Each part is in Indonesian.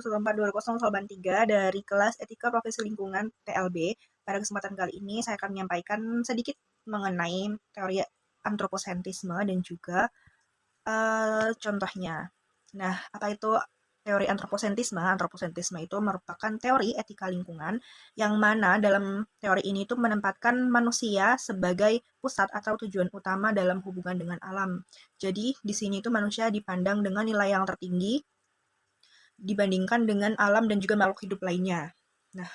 11420 dari kelas Etika Profesi Lingkungan TLB. Pada kesempatan kali ini saya akan menyampaikan sedikit mengenai teori antroposentrisme dan juga contohnya. Nah, apa itu teori antroposentrisme? Antroposentrisme itu merupakan teori etika lingkungan yang mana dalam teori ini itu menempatkan manusia sebagai pusat atau tujuan utama dalam hubungan dengan alam. Jadi, di sini itu manusia dipandang dengan nilai yang tertinggi dibandingkan dengan alam dan juga makhluk hidup lainnya. Nah,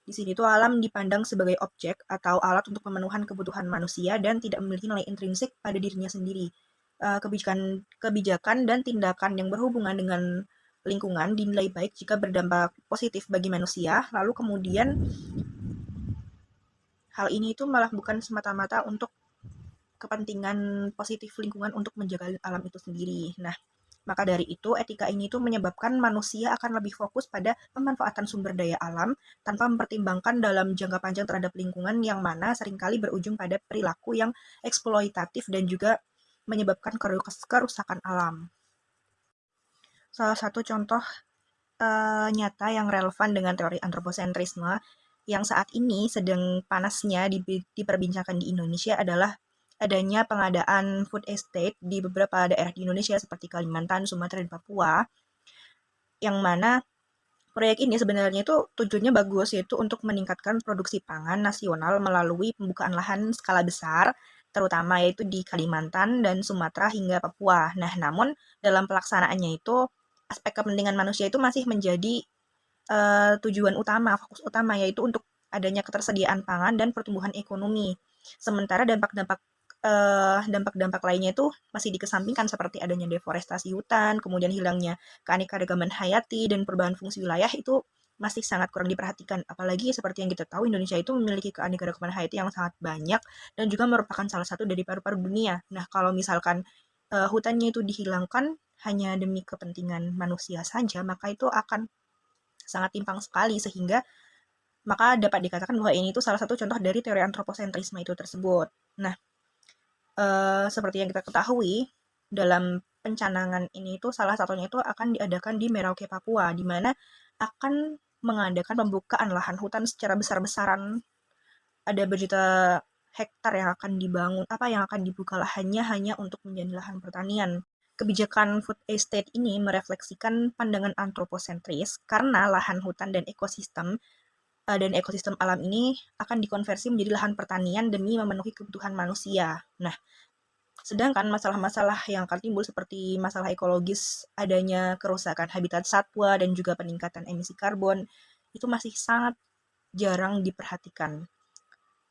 di sini tuh alam dipandang sebagai objek atau alat untuk pemenuhan kebutuhan manusia dan tidak memiliki nilai intrinsik pada dirinya sendiri. Kebijakan dan tindakan yang berhubungan dengan lingkungan dinilai baik jika berdampak positif bagi manusia, lalu kemudian hal ini itu malah bukan semata-mata untuk kepentingan positif lingkungan untuk menjaga alam itu sendiri. Nah, maka dari itu, etika ini tuh menyebabkan manusia akan lebih fokus pada pemanfaatan sumber daya alam tanpa mempertimbangkan dalam jangka panjang terhadap lingkungan yang mana seringkali berujung pada perilaku yang eksploitatif dan juga menyebabkan kerusakan alam. Salah satu contoh nyata yang relevan dengan teori antroposentrisme yang saat ini sedang panasnya diperbincangkan di Indonesia adalah adanya pengadaan food estate di beberapa daerah di Indonesia seperti Kalimantan, Sumatera, dan Papua, yang mana proyek ini sebenarnya itu tujuannya bagus, yaitu untuk meningkatkan produksi pangan nasional melalui pembukaan lahan skala besar, terutama yaitu di Kalimantan dan Sumatera hingga Papua. Nah, namun dalam pelaksanaannya itu aspek kepentingan manusia itu masih menjadi tujuan utama, fokus utama, yaitu untuk adanya ketersediaan pangan dan pertumbuhan ekonomi. Sementara dampak-dampak lainnya itu masih dikesampingkan seperti adanya deforestasi hutan, kemudian hilangnya keanekaragaman hayati dan perubahan fungsi wilayah itu masih sangat kurang diperhatikan. Apalagi seperti yang kita tahu Indonesia itu memiliki keanekaragaman hayati yang sangat banyak dan juga merupakan salah satu dari paru-paru dunia. Nah, kalau misalkan hutannya itu dihilangkan hanya demi kepentingan manusia saja, maka itu akan sangat timpang sekali sehingga maka dapat dikatakan bahwa ini itu salah satu contoh dari teori antroposentrisme itu tersebut. Nah, seperti yang kita ketahui, dalam pencanangan ini itu salah satunya itu akan diadakan di Merauke, Papua, di mana akan mengadakan pembukaan lahan hutan secara besar-besaran. Ada berjuta hektar yang akan dibangun, yang akan dibuka lahannya hanya untuk menjadi lahan pertanian. Kebijakan food estate ini merefleksikan pandangan antroposentris karena lahan hutan dan ekosistem alam ini akan dikonversi menjadi lahan pertanian demi memenuhi kebutuhan manusia. Nah, sedangkan masalah-masalah yang akan timbul seperti masalah ekologis, adanya kerusakan habitat satwa, dan juga peningkatan emisi karbon, itu masih sangat jarang diperhatikan.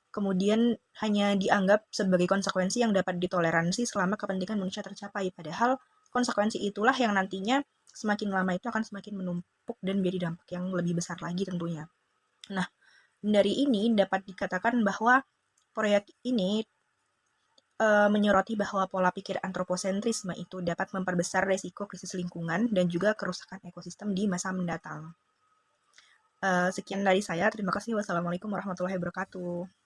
Kemudian hanya dianggap sebagai konsekuensi yang dapat ditoleransi selama kepentingan manusia tercapai. Padahal konsekuensi itulah yang nantinya semakin lama itu akan semakin menumpuk dan menjadi dampak yang lebih besar lagi tentunya. Nah, dari ini dapat dikatakan bahwa proyek ini menyoroti bahwa pola pikir antroposentrisme itu dapat memperbesar resiko krisis lingkungan dan juga kerusakan ekosistem di masa mendatang. Sekian dari saya. Terima kasih. Wassalamualaikum warahmatullahi wabarakatuh.